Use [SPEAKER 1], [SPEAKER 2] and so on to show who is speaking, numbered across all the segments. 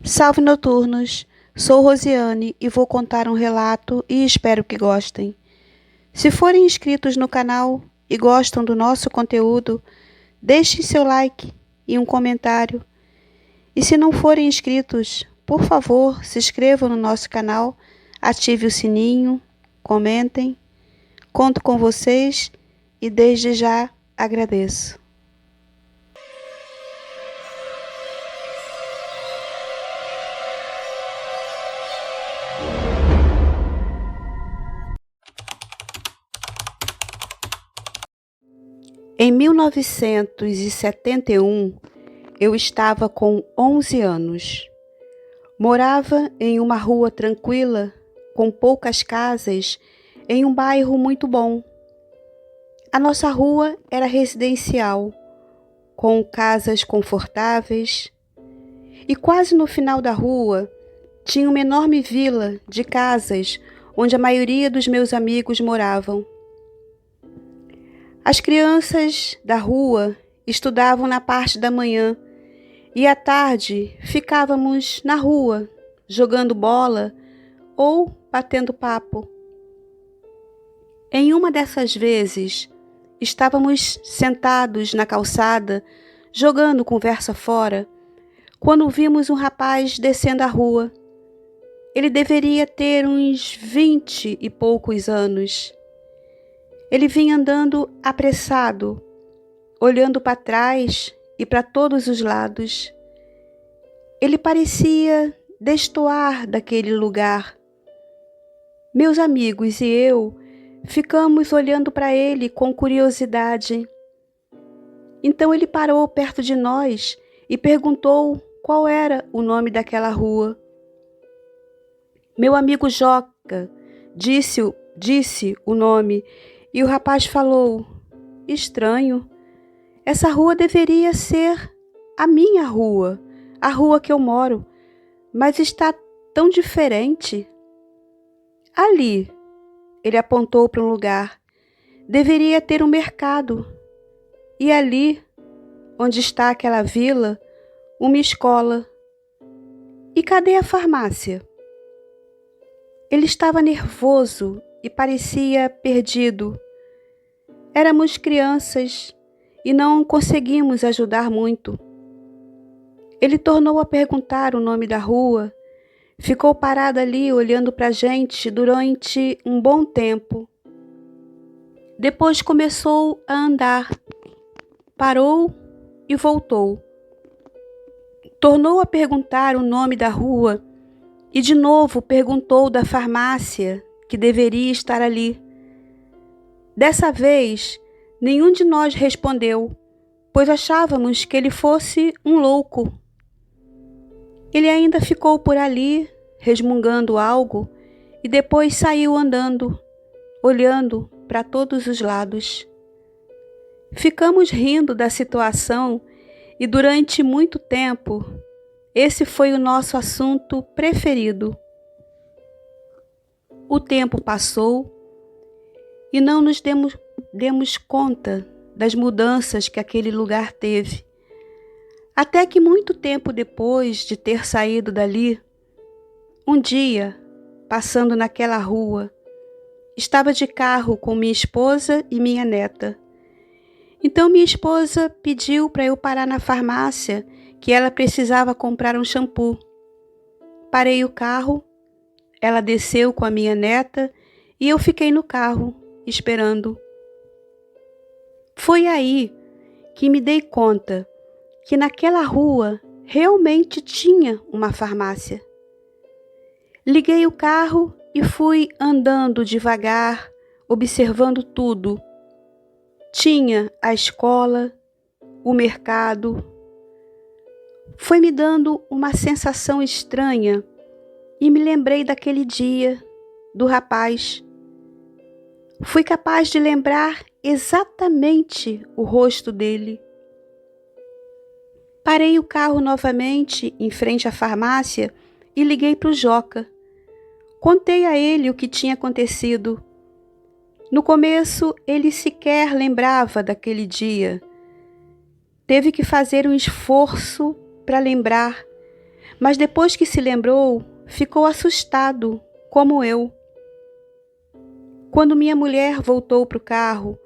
[SPEAKER 1] Salve noturnos! Sou Rosiane e vou contar um relato e espero que gostem. Se forem inscritos no canal e gostam do nosso conteúdo, deixem seu like e um comentário. E se não forem inscritos, por favor, se inscrevam no nosso canal, ative o sininho, comentem. Conto com vocês e desde já agradeço. Em 1971, eu estava com 11 anos. Morava em uma rua tranquila, com poucas casas, em um bairro muito bom. A nossa rua era residencial, com casas confortáveis, e quase no final da rua tinha uma enorme vila de casas onde a maioria dos meus amigos moravam. As crianças da rua estudavam na parte da manhã e à tarde ficávamos na rua, jogando bola ou batendo papo. Em uma dessas vezes, estávamos sentados na calçada, jogando conversa fora, quando vimos um rapaz descendo a rua. Ele deveria ter uns 20 e poucos anos. Ele vinha andando apressado, olhando para trás e para todos os lados. Ele parecia destoar daquele lugar. Meus amigos e eu ficamos olhando para ele com curiosidade. Então ele parou perto de nós e perguntou qual era o nome daquela rua. Meu amigo Joca disse o nome e o rapaz falou: estranho, essa rua deveria ser a minha rua, a rua que eu moro, mas está tão diferente. Ali, ele apontou para um lugar, deveria ter um mercado. E ali, onde está aquela vila, uma escola. E cadê a farmácia? Ele estava nervoso e parecia perdido. Éramos crianças e não conseguimos ajudar muito. Ele tornou a perguntar o nome da rua, ficou parado ali olhando para a gente durante um bom tempo. Depois começou a andar, parou e voltou. Tornou a perguntar o nome da rua e de novo perguntou da farmácia que deveria estar ali. Dessa vez, nenhum de nós respondeu, pois achávamos que ele fosse um louco. Ele ainda ficou por ali, resmungando algo, e depois saiu andando, olhando para todos os lados. Ficamos rindo da situação e durante muito tempo, esse foi o nosso assunto preferido. O tempo passou e não nos demos conta das mudanças que aquele lugar teve. Até que muito tempo depois de ter saído dali, um dia, passando naquela rua, estava de carro com minha esposa e minha neta. Então minha esposa pediu para eu parar na farmácia, que ela precisava comprar um shampoo. Parei o carro, ela desceu com a minha neta e eu fiquei no carro, esperando. Foi aí que me dei conta que naquela rua realmente tinha uma farmácia. Liguei o carro e fui andando devagar, observando tudo. Tinha a escola, o mercado. Foi me dando uma sensação estranha e me lembrei daquele dia, do rapaz. Fui capaz de lembrar exatamente o rosto dele. Parei o carro novamente em frente à farmácia e liguei para o Joca. Contei a ele o que tinha acontecido. No começo, ele sequer lembrava daquele dia. Teve que fazer um esforço para lembrar, mas depois que se lembrou, ficou assustado, como eu. Quando minha mulher voltou para o carro,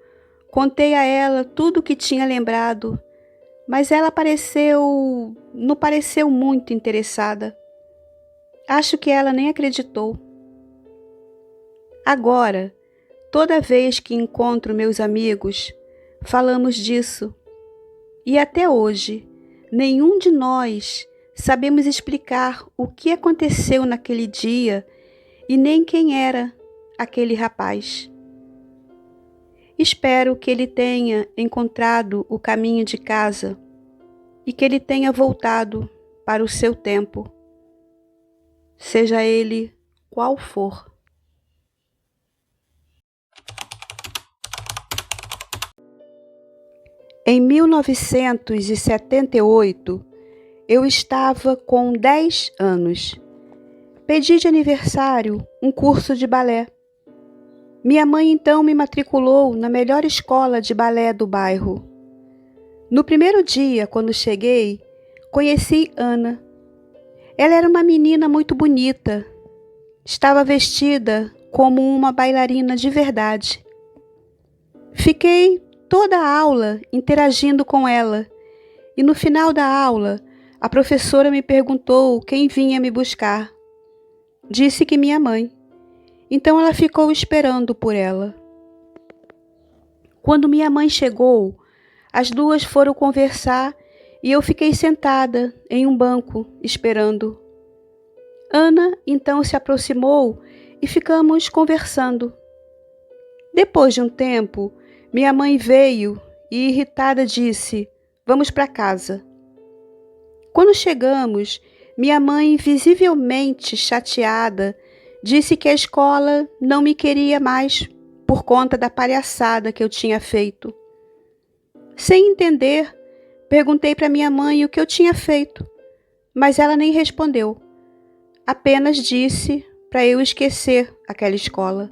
[SPEAKER 1] contei a ela tudo o que tinha lembrado, mas ela não pareceu muito interessada. Acho que ela nem acreditou. Agora, toda vez que encontro meus amigos, falamos disso. E até hoje, nenhum de nós sabemos explicar o que aconteceu naquele dia e nem quem era aquele rapaz. Espero que ele tenha encontrado o caminho de casa e que ele tenha voltado para o seu tempo, seja ele qual for. Em 1978, eu estava com 10 anos. Pedi de aniversário um curso de balé. Minha mãe então me matriculou na melhor escola de balé do bairro. No primeiro dia, quando cheguei, conheci Ana. Ela era uma menina muito bonita. Estava vestida como uma bailarina de verdade. Fiquei toda a aula interagindo com ela e no final da aula, a professora me perguntou quem vinha me buscar. Disse que minha mãe. Então ela ficou esperando por ela. Quando minha mãe chegou, as duas foram conversar e eu fiquei sentada em um banco, esperando. Ana então se aproximou e ficamos conversando. Depois de um tempo, minha mãe veio e, irritada, disse: "Vamos para casa." Quando chegamos, minha mãe, visivelmente chateada, disse que a escola não me queria mais por conta da palhaçada que eu tinha feito. Sem entender, perguntei para minha mãe o que eu tinha feito, mas ela nem respondeu. Apenas disse para eu esquecer aquela escola.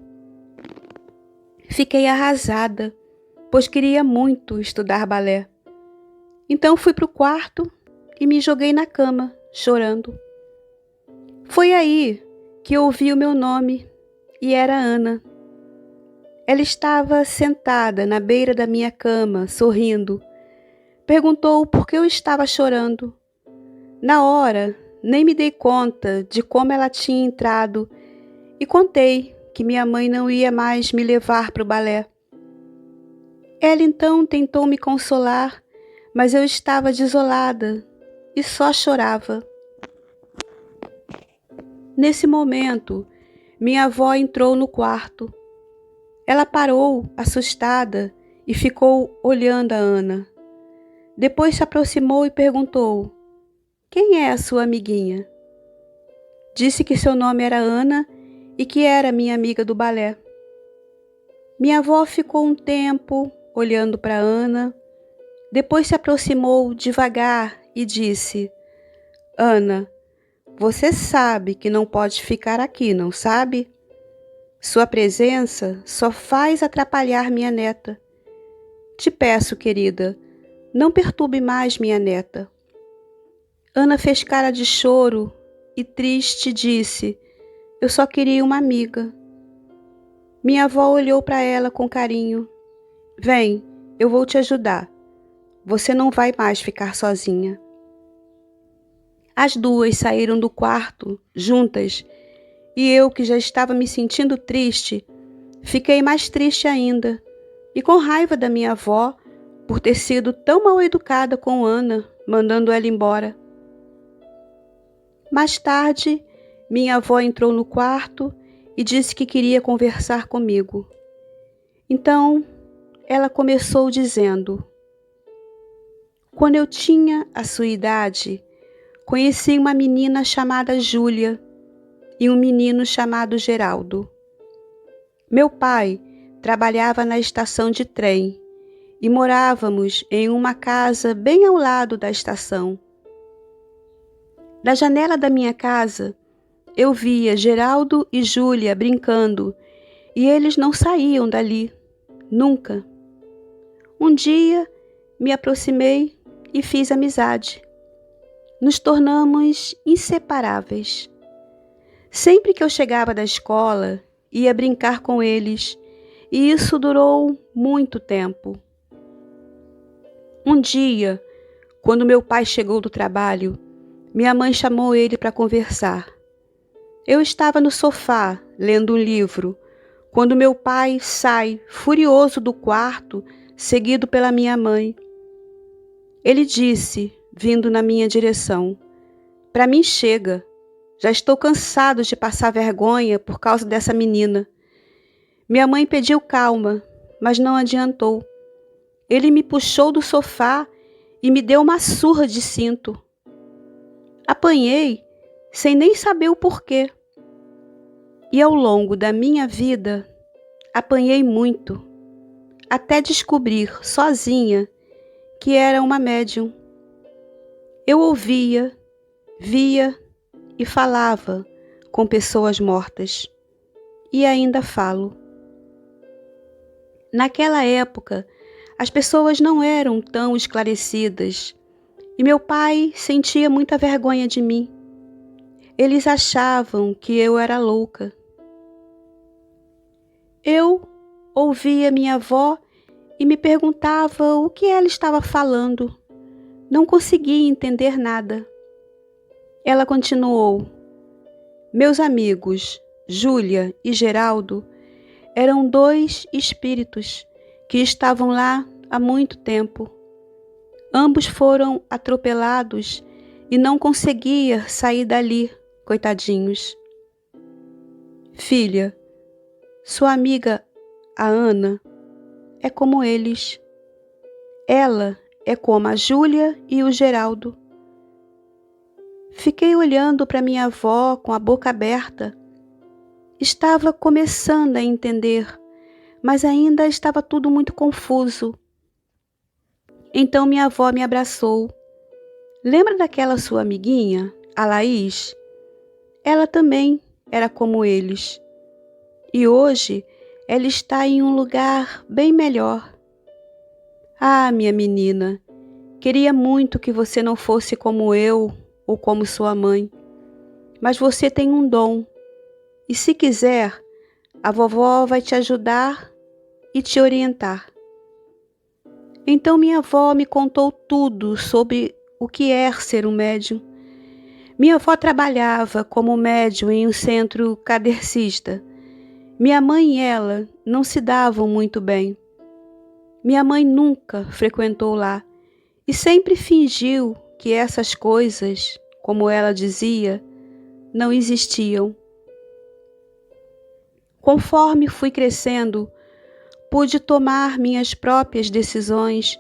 [SPEAKER 1] Fiquei arrasada, pois queria muito estudar balé. Então fui para o quarto e me joguei na cama, chorando. Foi aí que ouvi o meu nome e era Ana. Ela estava sentada na beira da minha cama, sorrindo. Perguntou por que eu estava chorando. Na hora, nem me dei conta de como ela tinha entrado e contei que minha mãe não ia mais me levar para o balé. Ela então tentou me consolar, mas eu estava desolada e só chorava. Nesse momento, minha avó entrou no quarto. Ela parou, assustada, e ficou olhando a Ana. Depois se aproximou e perguntou: "Quem é a sua amiguinha?" Disse que seu nome era Ana e que era minha amiga do balé. Minha avó ficou um tempo olhando para Ana, depois se aproximou devagar e disse: "Ana, você sabe que não pode ficar aqui, não sabe? Sua presença só faz atrapalhar minha neta. Te peço, querida, não perturbe mais minha neta." Ana fez cara de choro e triste disse: "Eu só queria uma amiga." Minha avó olhou para ela com carinho. "Vem, eu vou te ajudar. Você não vai mais ficar sozinha." As duas saíram do quarto, juntas, e eu, que já estava me sentindo triste, fiquei mais triste ainda, e com raiva da minha avó por ter sido tão mal educada com Ana, mandando ela embora. Mais tarde, minha avó entrou no quarto e disse que queria conversar comigo. Então, ela começou dizendo: "Quando eu tinha a sua idade, conheci uma menina chamada Júlia e um menino chamado Geraldo. Meu pai trabalhava na estação de trem e morávamos em uma casa bem ao lado da estação. Da janela da minha casa, eu via Geraldo e Júlia brincando e eles não saíam dali, nunca. Um dia, me aproximei e fiz amizade. nos tornamos inseparáveis. Sempre que eu chegava da escola, ia brincar com eles, e isso durou muito tempo. Um dia, quando meu pai chegou do trabalho, minha mãe chamou ele para conversar. Eu estava no sofá, lendo um livro, quando meu pai sai, furioso do quarto, seguido pela minha mãe. Ele disse, vindo na minha direção: "Para mim chega. Já estou cansado de passar vergonha por causa dessa menina." Minha mãe pediu calma, mas não adiantou. Ele me puxou do sofá e me deu uma surra de cinto. Apanhei sem nem saber o porquê. E ao longo da minha vida, apanhei muito, até descobrir sozinha que era uma médium. Eu ouvia, via e falava com pessoas mortas. E ainda falo. Naquela época, as pessoas não eram tão esclarecidas e meu pai sentia muita vergonha de mim. Eles achavam que eu era louca. Eu ouvia minha avó e me perguntava o que ela estava falando. Não conseguia entender nada. Ela continuou: "Meus amigos, Júlia e Geraldo, eram 2 espíritos que estavam lá há muito tempo. Ambos foram atropelados e não conseguiam sair dali, coitadinhos. Filha, sua amiga, a Ana, é como eles. Ela é como a Júlia e o Geraldo." Fiquei olhando para minha avó com a boca aberta. Estava começando a entender, mas ainda estava tudo muito confuso. Então minha avó me abraçou. "Lembra daquela sua amiguinha, a Laís? Ela também era como eles. E hoje ela está em um lugar bem melhor. Ah, minha menina, queria muito que você não fosse como eu ou como sua mãe. Mas você tem um dom. E se quiser, a vovó vai te ajudar e te orientar." Então minha avó me contou tudo sobre o que é ser um médium. Minha avó trabalhava como médium em um centro kardecista. Minha mãe e ela não se davam muito bem. Minha mãe nunca frequentou lá e sempre fingiu que essas coisas, como ela dizia, não existiam. Conforme fui crescendo, pude tomar minhas próprias decisões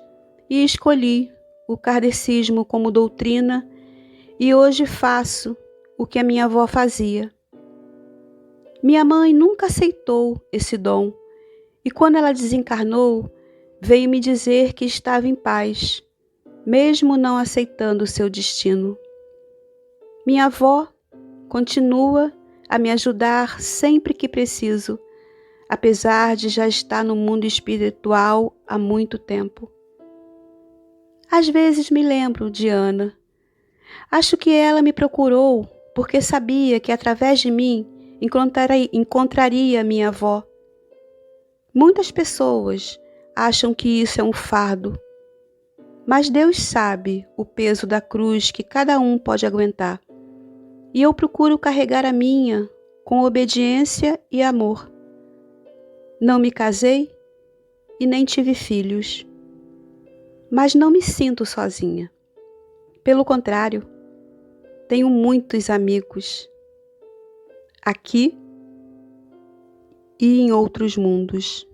[SPEAKER 1] e escolhi o kardecismo como doutrina e hoje faço o que a minha avó fazia. Minha mãe nunca aceitou esse dom e quando ela desencarnou, veio me dizer que estava em paz, mesmo não aceitando o seu destino. Minha avó continua a me ajudar sempre que preciso, apesar de já estar no mundo espiritual há muito tempo. Às vezes me lembro de Ana. Acho que ela me procurou porque sabia que através de mim encontraria minha avó. Muitas pessoas acham que isso é um fardo, mas Deus sabe o peso da cruz que cada um pode aguentar. E eu procuro carregar a minha com obediência e amor. Não me casei e nem tive filhos, mas não me sinto sozinha. Pelo contrário, tenho muitos amigos, aqui e em outros mundos.